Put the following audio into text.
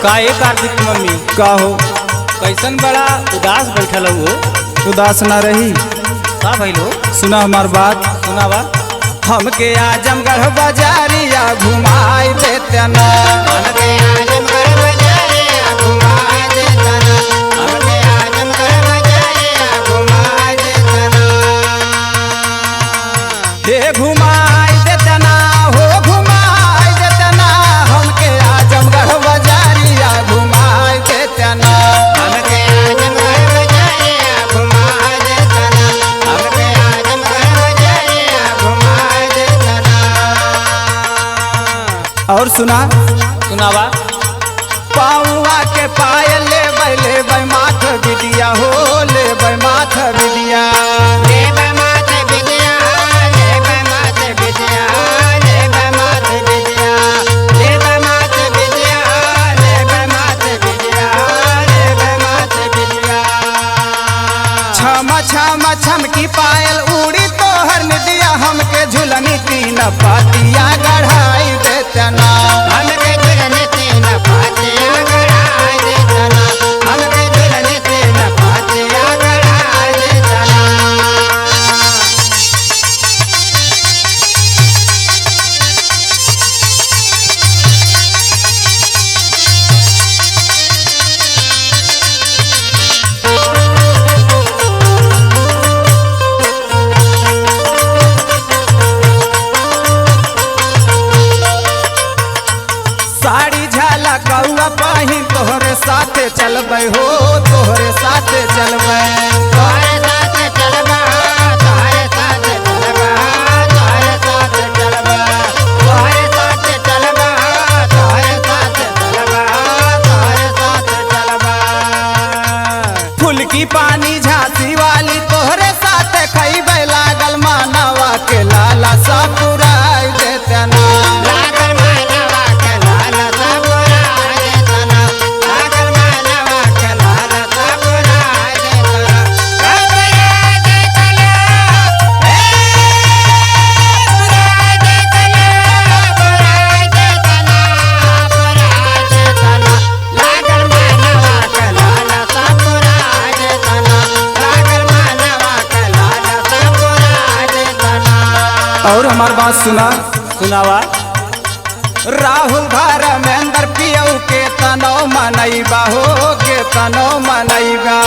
का एक कार्तिक की मम्मी का हो? कैसन बड़ा उदास बैठल हो? उदास ना रही। का भइल हो? सुना हमार बात। सुनावा। हमके आजमगढ़ बाजारिया घुमाई देते ना। हमके आजमगढ़ बाजारिया घुमाई देते ना। हमके आजमगढ़ बाजारिया घुमाई देते ना। हे घुमाई देते ना, हो घुमाई देते ना। हमके आजमगढ़ बाजारिया घुमाई देते ना। हमके आजमगढ़ बाजारिया घुमाई देते ना। हमके आजमगढ़ बाजारिया घुमाई देते ना। और सुना। सुनावा। पाऊआ के पायल ले बै माथ बिदिया हो, ले बै माथ बिदिया। ले बै माथ बिदिया, ले बै माथ बिदिया, ले बै माथ बिदिया, ले बै माथ बिदिया, ले बै माथ बिदिया, ले बै माथ बिदिया। छम छम छम की पायल उड़ी तोहर निदिया। हमके झुलनी तीन पातिया गढ़ाई देते ना। हमके झुलनी तीन पातिया गढ़ाई देते ना। हमके झुलनी तीन पातिया गढ़ाई देते ना। साड़ी झाला कौआ पहिन तोहरे साथे चलबै हो, तोहरे साथे चलबै। तोहरे साथ चलबा, तोहरे साथ चलबा, तोहरे साथ चलबा, तोहरे साथ चलबा, तोहरे साथ चलबा, तोहरे साथ चलबा। फुलकी पानी झांसी वाली तोहरे साथे खैबै। लागल मानवा के लाला सा पुराई देते ना। लागल मानवा के लालसा पुराई देते ना। लागल मानवा के लालसा पुराई देते ना। पुराई देते ना। पुराई देते ना। पुराई देते ना। पुराई देते ना। लागल मानवा के लालसा पुराई देते ना। लागल मानवा के लालसा पुराई देते ना। और हमार बात सुना। सुनावा। राहुल धर्मेंद्र पियऊ के तनो मनैबा हो, के तनो मनैबा।